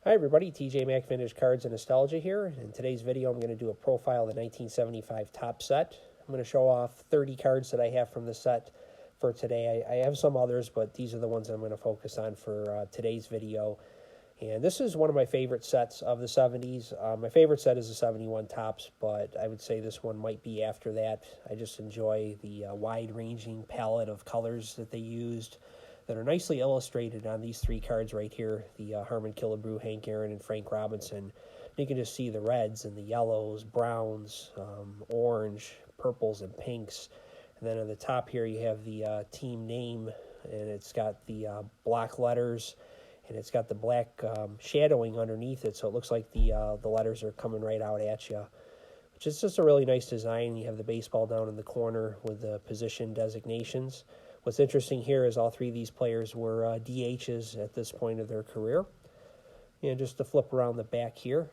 Hi everybody, TJ Mac Vintage Cards and Nostalgia here. In today's video I'm going to do a profile of the 1975 top set. I'm going to show off 30 cards that I have from the set for today. I have some others, but these are the ones I'm going to focus on for today's video. And this is one of my favorite sets of the 70s. My favorite set is the 71 tops, but I would say this one might be after that. I just enjoy the wide-ranging palette of colors that they used that are nicely illustrated on these three cards right here, the Harmon Killebrew, Hank Aaron, and Frank Robinson. You can just see the reds and the yellows, browns, orange, purples, and pinks. And then on the top here you have the team name, and it's got the block letters, and it's got the black shadowing underneath it, so it looks like the letters are coming right out at you, which is just a really nice design. You have the baseball down in the corner with the position designations. What's interesting here is all three of these players were DHs at this point of their career. And just to flip around the back here,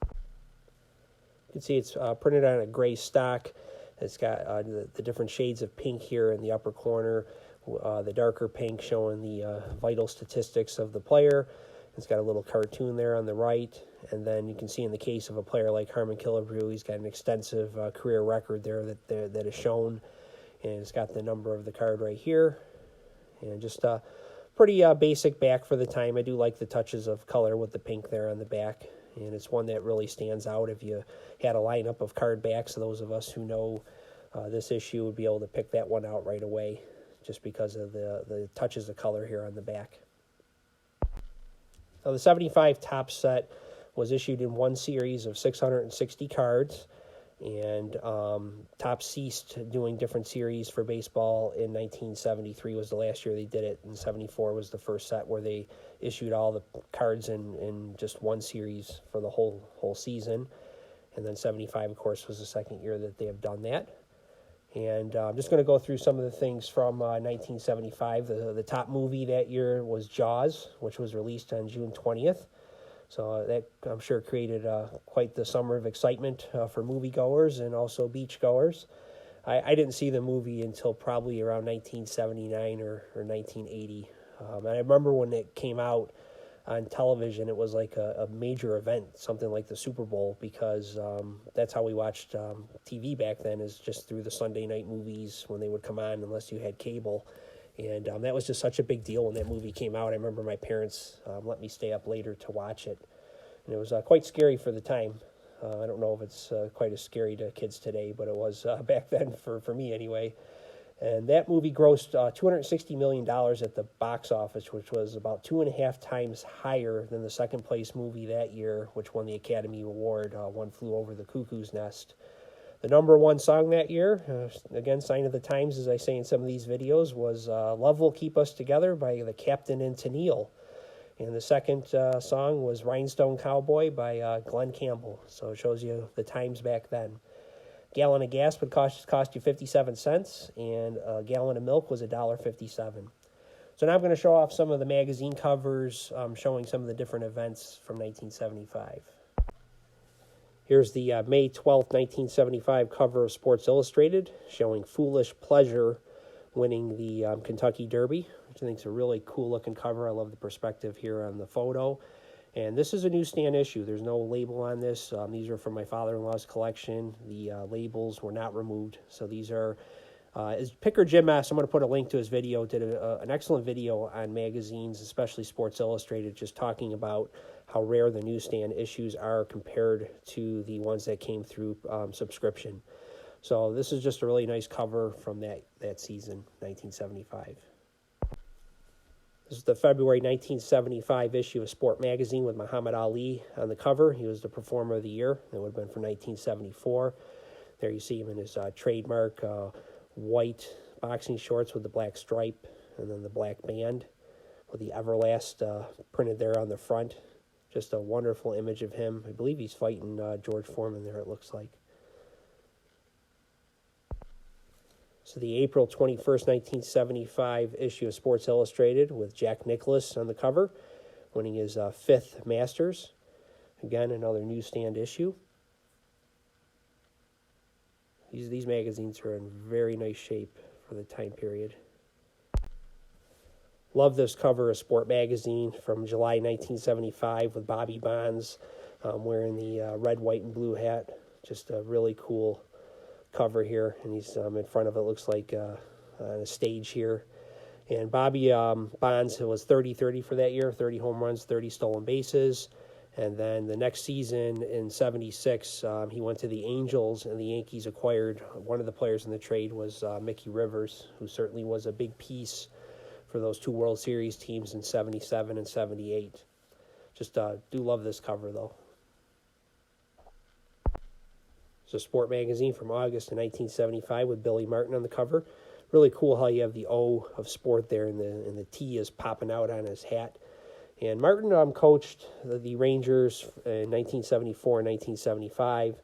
you can see it's printed on a gray stock. It's got the different shades of pink here in the upper corner, the darker pink showing the vital statistics of the player. It's got a little cartoon there on the right, and then you can see in the case of a player like Harmon Killebrew, he's got an extensive career record there that is shown. And it's got the number of the card right here. And just a pretty basic back for the time. I do like the touches of color with the pink there on the back. And it's one that really stands out. If you had a lineup of card backs, those of us who know this issue would be able to pick that one out right away, just because of the touches of color here on the back. Now, the 75 top set was issued in one series of 660 cards. And Topps ceased doing different series for baseball in 1973 was the last year they did it, and 74 was the first set where they issued all the cards in just one series for the whole season. And then 75, of course, was the second year that they have done that. And I'm just going to go through some of the things from 1975. The top movie that year was Jaws, which was released on June 20th. So that, I'm sure, created quite the summer of excitement for moviegoers and also beachgoers. I didn't see the movie until probably around 1979 or 1980. And I remember when it came out on television, it was like a major event, something like the Super Bowl, because that's how we watched TV back then, is just through the Sunday night movies when they would come on, unless you had cable. And that was just such a big deal when that movie came out. I remember my parents let me stay up later to watch it. And it was quite scary for the time. I don't know if it's quite as scary to kids today, but it was back then for me anyway. And that movie grossed $260 million at the box office, which was about 2.5 times higher than the second place movie that year, which won the Academy Award, One Flew Over the Cuckoo's Nest. The number one song that year, again, sign of the times, as I say in some of these videos, was Love Will Keep Us Together by the Captain and Tennille. And the second song was Rhinestone Cowboy by Glenn Campbell. So it shows you the times back then. A gallon of gas would cost you 57 cents, and a gallon of milk was $1.57. So now I'm going to show off some of the magazine covers showing some of the different events from 1975. Here's the May 12th, 1975 cover of Sports Illustrated, showing Foolish Pleasure winning the Kentucky Derby, which I think is a really cool-looking cover. I love the perspective here on the photo. And this is a newsstand issue. There's no label on this. These are from my father-in-law's collection. The labels were not removed. So these are, as Picker Jim S., I'm going to put a link to his video, did an excellent video on magazines, especially Sports Illustrated, just talking about how rare the newsstand issues are compared to the ones that came through subscription. So this is just a really nice cover from that season, 1975. This is the February 1975 issue of Sport Magazine with Muhammad Ali on the cover. He was the Performer of the Year. That would have been for 1974. There you see him in his trademark white boxing shorts with the black stripe and then the black band with the Everlast printed there on the front. Just a wonderful image of him. I believe he's fighting George Foreman there, it looks like. So the April 21st, 1975 issue of Sports Illustrated with Jack Nicklaus on the cover, winning his fifth Masters. Again, another newsstand issue. These magazines are in very nice shape for the time period. Love this cover of Sport Magazine from July 1975 with Bobby Bonds wearing the red, white, and blue hat. Just a really cool cover here, and he's in front of it, looks like on a stage here. And Bobby Bonds was 30-30 for that year, 30 home runs, 30 stolen bases. And then the next season in 76, he went to the Angels, and the Yankees acquired one of the players in the trade was Mickey Rivers, who certainly was a big piece for those two World Series teams in 77 and 78. Just do love this cover, though. It's a Sport Magazine from August of 1975 with Billy Martin on the cover. Really cool how you have the O of sport there, and the T is popping out on his hat. And Martin coached the Rangers in 1974 and 1975.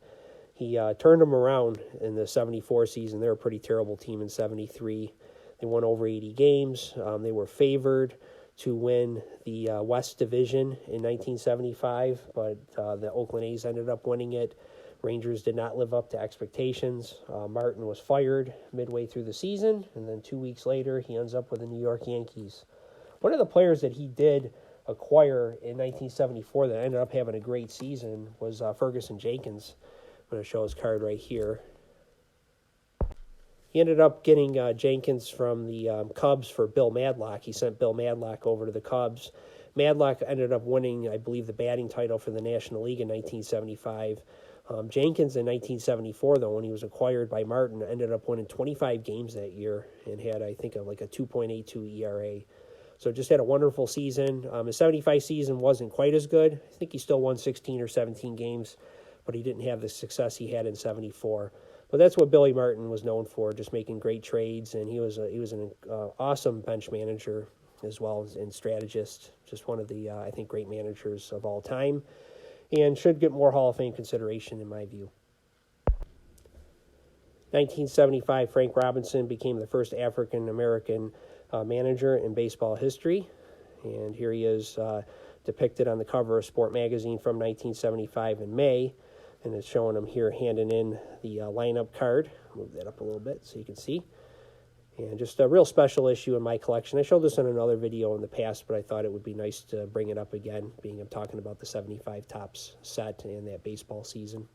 He turned them around in the 74 season. They were a pretty terrible team in 73. They won over 80 games. They were favored to win the West Division in 1975, but the Oakland A's ended up winning it. Rangers did not live up to expectations. Martin was fired midway through the season, and then 2 weeks later, he ends up with the New York Yankees. One of the players that he did acquire in 1974 that ended up having a great season was Ferguson Jenkins. I'm going to show his card right here. He ended up getting Jenkins from the Cubs for Bill Madlock. He sent Bill Madlock over to the Cubs. Madlock ended up winning, I believe, the batting title for the National League in 1975. Jenkins in 1974, though, when he was acquired by Martin, ended up winning 25 games that year and had, I think, like a 2.82 ERA. So just had a wonderful season. His 75 season wasn't quite as good. I think he still won 16 or 17 games, but he didn't have the success he had in 74. But that's what Billy Martin was known for, just making great trades, and he was an awesome bench manager as well as and strategist. Just one of the, I think, great managers of all time, and should get more Hall of Fame consideration in my view. 1975, Frank Robinson became the first African-American manager in baseball history, and here he is depicted on the cover of Sport Magazine from 1975 in May, and it's showing him here handing in the lineup card. Move that up a little bit so you can see. And just a real special issue in my collection. I showed this in another video in the past, but I thought it would be nice to bring it up again, being I'm talking about the 75 Topps set and that baseball season.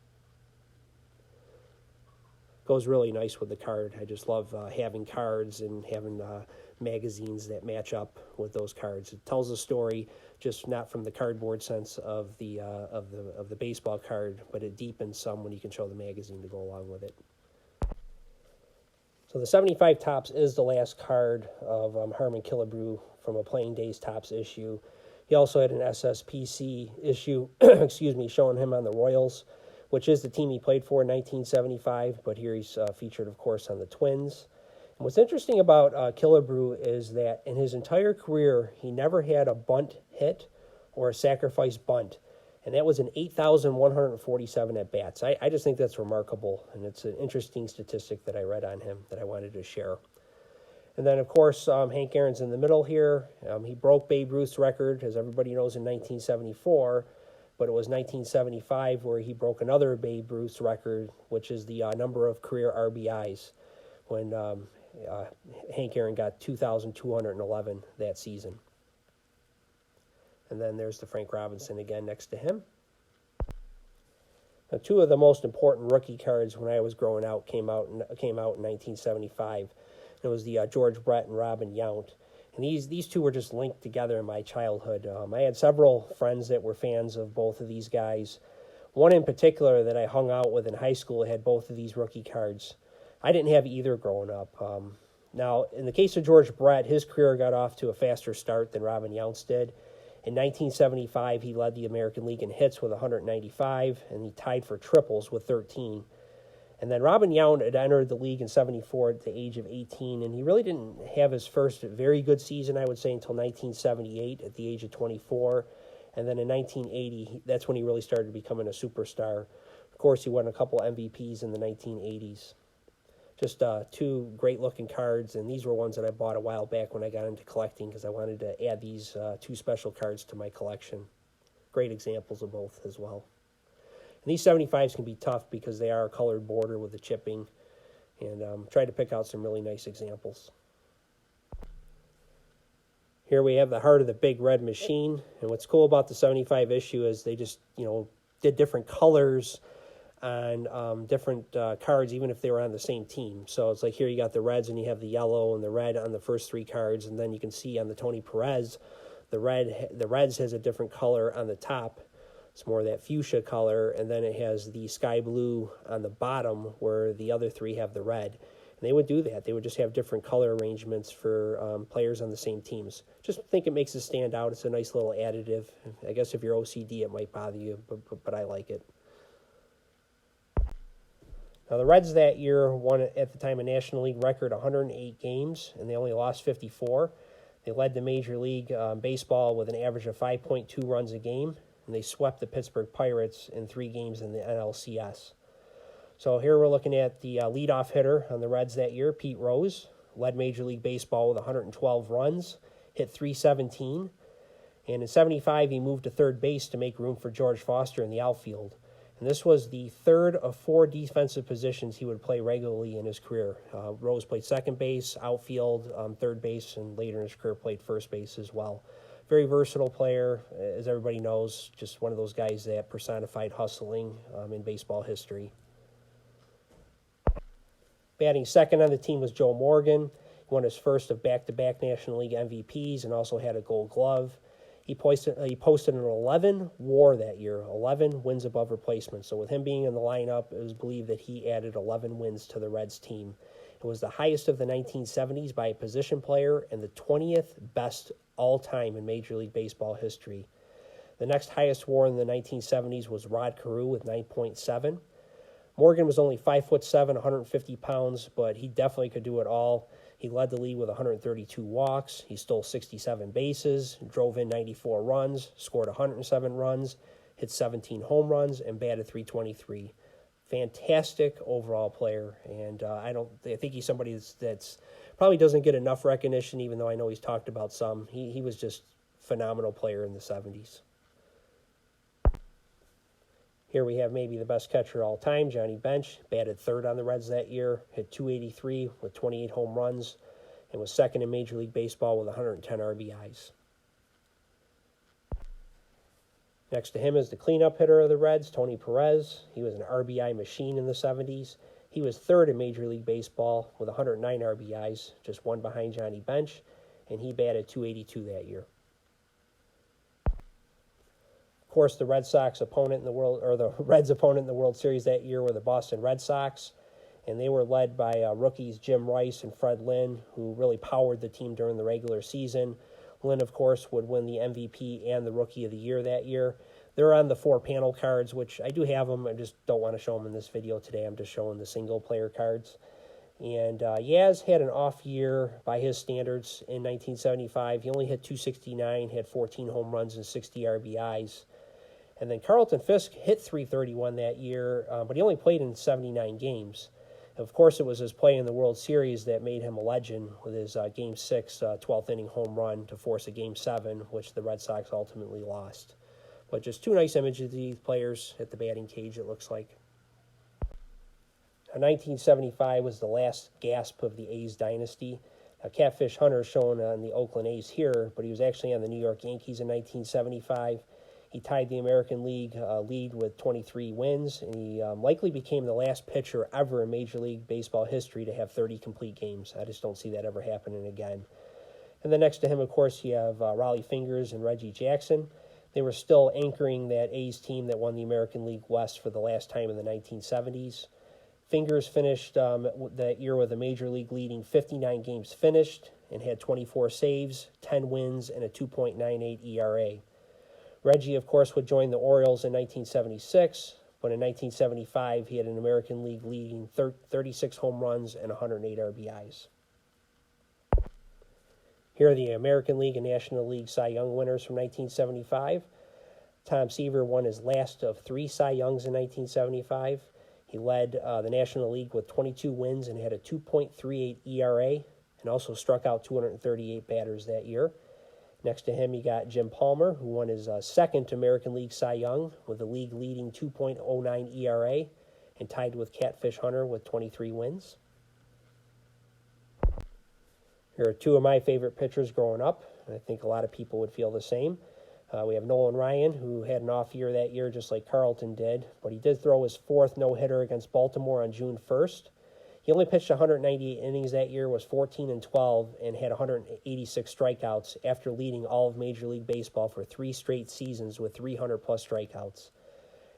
Goes really nice with the card. I just love having cards and having magazines that match up with those cards. It tells a story, just not from the cardboard sense of the baseball card, but it deepens some when you can show the magazine to go along with it. So the 75 Topps is the last card of Harmon Killebrew from a Playing Days Topps issue. He also had an SSPC issue, showing him on the Royals, which is the team he played for in 1975, but here he's featured, of course, on the Twins. And what's interesting about Killebrew is that in his entire career, he never had a bunt hit or a sacrifice bunt, and that was in 8,147 at-bats. I just think that's remarkable, and it's an interesting statistic that I read on him that I wanted to share. And then, of course, Hank Aaron's in the middle here. He broke Babe Ruth's record, as everybody knows, in 1974, but it was 1975 where he broke another Babe Ruth's record, which is the number of career RBIs, when Hank Aaron got 2,211 that season. And then there's the Frank Robinson again next to him. Now, two of the most important rookie cards when I was growing out came out in 1975. It was the George Brett and Robin Yount. And these two were just linked together in my childhood. I had several friends that were fans of both of these guys. One in particular that I hung out with in high school had both of these rookie cards. I didn't have either growing up. Now, in the case of George Brett, his career got off to a faster start than Robin Yount's did. In 1975, he led the American League in hits with 195, and he tied for triples with 13. And then Robin Yount had entered the league in 74 at the age of 18, and he really didn't have his first very good season, I would say, until 1978 at the age of 24. And then in 1980, that's when he really started becoming a superstar. Of course, he won a couple MVPs in the 1980s. Just two great-looking cards, and these were ones that I bought a while back when I got into collecting because I wanted to add these two special cards to my collection. Great examples of both as well. And these 75s can be tough because they are a colored border with the chipping, and tried to pick out some really nice examples. Here we have the Heart of the Big Red Machine. And what's cool about the 75 issue is they just, did different colors on different cards, even if they were on the same team. So it's like here you got the Reds and you have the yellow and the red on the first 3 cards. And then you can see on the Tony Perez, the Reds has a different color on the top. It's more that fuchsia color. And then it has the sky blue on the bottom where the other 3 have the red. And they would do that. They would just have different color arrangements for players on the same teams. Just think it makes it stand out. It's a nice little additive. I guess if you're OCD, it might bother you, but I like it. Now, the Reds that year won, at the time, a National League record 108 games, and they only lost 54. They led the Major League Baseball with an average of 5.2 runs a game, and they swept the Pittsburgh Pirates in 3 games in the NLCS. So here we're looking at the leadoff hitter on the Reds that year, Pete Rose, led Major League Baseball with 112 runs, hit .317, and in 75 he moved to third base to make room for George Foster in the outfield. And this was the 3rd of 4 defensive positions he would play regularly in his career. Rose played second base, outfield, third base, and later in his career played first base as well. Very versatile player, as everybody knows, just one of those guys that personified hustling in baseball history. Batting second on the team was Joe Morgan. He won his first of back-to-back National League MVPs and also had a Gold Glove. He posted an 11 WAR that year, 11 wins above replacement. So with him being in the lineup, it was believed that he added 11 wins to the Reds team. It was the highest of the 1970s by a position player and the 20th best all-time in Major League Baseball history. The next highest WAR in the 1970s was Rod Carew with 9.7. Morgan was only 5'7", 150 pounds, but he definitely could do it all. He led the league with 132 walks. He stole 67 bases, drove in 94 runs, scored 107 runs, hit 17 home runs, and batted .323. Fantastic overall player, and I think he's somebody that's probably doesn't get enough recognition, even though I know he's talked about some. He was just a phenomenal player in the 70s. Here we have maybe the best catcher of all time, Johnny Bench, batted third on the Reds that year, hit .283 with 28 home runs, and was second in Major League Baseball with 110 RBIs. Next to him is the cleanup hitter of the Reds, Tony Perez. He was an RBI machine in the 70s. He was third in Major League Baseball with 109 RBIs, just one behind Johnny Bench, and he batted .282 that year. Of course, the Reds opponent in the World Series that year were the Boston Red Sox, and they were led by rookies Jim Rice and Fred Lynn, who really powered the team during the regular season. Lynn, of course, would win the MVP and the Rookie of the Year that year. They're on the 4 panel cards, which I do have them. I just don't want to show them in this video today. I'm just showing the single-player cards. And Yaz had an off year by his standards in 1975. He only hit .269, had 14 home runs and 60 RBIs. And then Carlton Fisk hit .331 that year, but he only played in 79 games. Of course, it was his play in the World Series that made him a legend with his Game 6 12th inning home run to force a Game 7, which the Red Sox ultimately lost. But just 2 nice images of these players at the batting cage, it looks like. Now, 1975 was the last gasp of the A's dynasty. Now, Catfish Hunter is shown on the Oakland A's here, but he was actually on the New York Yankees in 1975. He tied the American League lead with 23 wins, and he likely became the last pitcher ever in Major League Baseball history to have 30 complete games. I just don't see that ever happening again. And then next to him, of course, you have Raleigh Fingers and Reggie Jackson. They were still anchoring that A's team that won the American League West for the last time in the 1970s. Fingers finished that year with a Major League leading 59 games finished and had 24 saves, 10 wins, and a 2.98 ERA. Reggie, of course, would join the Orioles in 1976, but in 1975, he had an American League leading 36 home runs and 108 RBIs. Here are the American League and National League Cy Young winners from 1975. Tom Seaver won his last of 3 Cy Youngs in 1975. He led the National League with 22 wins and had a 2.38 ERA and also struck out 238 batters that year. Next to him, you got Jim Palmer, who won his second American League Cy Young with a league-leading 2.09 ERA and tied with Catfish Hunter with 23 wins. Here are 2 of my favorite pitchers growing up. I think a lot of people would feel the same. We have Nolan Ryan, who had an off year that year, just like Carlton did, but he did throw his fourth no-hitter against Baltimore on June 1st. He only pitched 198 innings that year, was 14-12, and had 186 strikeouts after leading all of Major League Baseball for 3 straight seasons with 300-plus strikeouts.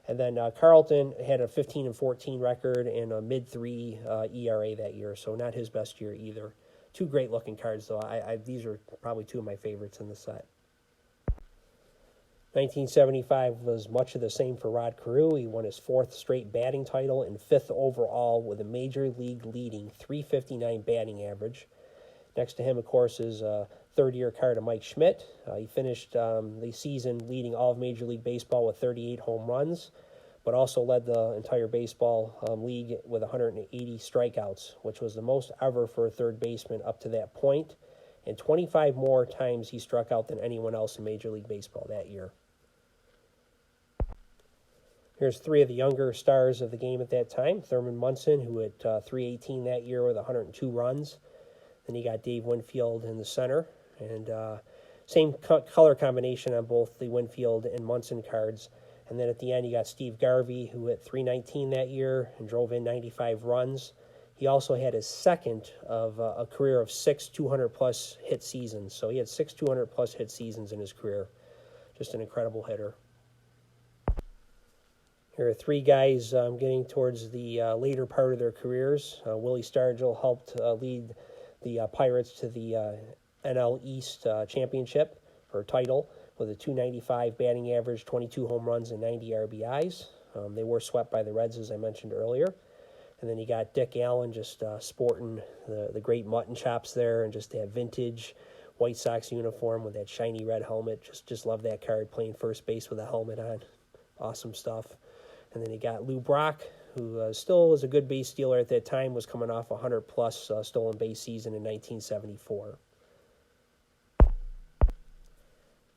And then Carlton had a 15-14 record and a mid-3 ERA that year, so not his best year either. 2 great-looking cards, though. These are probably 2 of my favorites in the set. 1975 was much of the same for Rod Carew. He won his 4th straight batting title and 5th overall with a Major League leading .359 batting average. Next to him, of course, is third-year card of Mike Schmidt. He finished the season leading all of Major League Baseball with 38 home runs, but also led the entire baseball league with 180 strikeouts, which was the most ever for a third baseman up to that point, and 25 more times he struck out than anyone else in Major League Baseball that year. Here's 3 of the younger stars of the game at that time. Thurman Munson, who hit .318 that year with 102 runs. Then you got Dave Winfield in the center. And same color combination on both the Winfield and Munson cards. And then at the end, you got Steve Garvey, who hit .319 that year and drove in 95 runs. He also had his second of a career of 6 200-plus hit seasons. So he had 6 200-plus hit seasons in his career. Just an incredible hitter. Here are 3 guys getting towards the later part of their careers. Willie Stargell helped lead the Pirates to the NL East championship or title with a .295 batting average, 22 home runs, and 90 RBIs. They were swept by the Reds, as I mentioned earlier. And then you got Dick Allen just sporting the great mutton chops there and just that vintage White Sox uniform with that shiny red helmet. Just love that card, playing first base with a helmet on. Awesome stuff. And then you got Lou Brock, who still was a good base stealer at that time, was coming off a 100-plus stolen base season in 1974.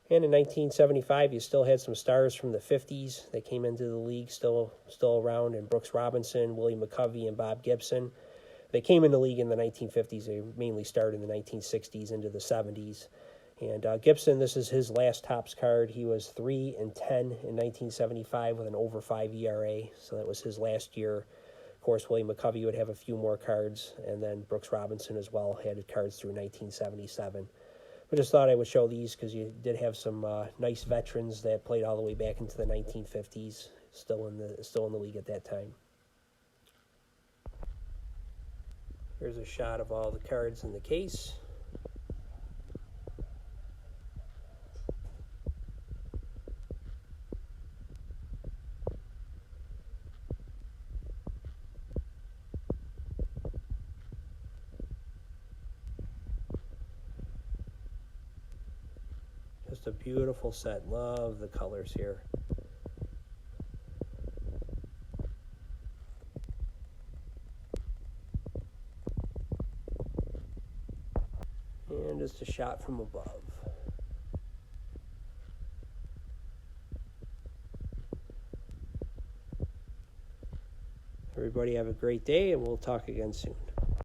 And in 1975, you still had some stars from the 50s that came into the league, still around, and Brooks Robinson, Willie McCovey, and Bob Gibson. They came in the league in the 1950s. They mainly started in the 1960s into the 70s. And Gibson, this is his last Topps card. He was 3-10 in 1975 with an over 5 ERA, so that was his last year. Of course, Willie McCovey would have a few more cards, and then Brooks Robinson as well had cards through 1977. I just thought I would show these because you did have some nice veterans that played all the way back into the 1950s, still in the league at that time. Here's a shot of all the cards in the case. Just a beautiful set. Love the colors here. And just a shot from above. Everybody have a great day, and we'll talk again soon.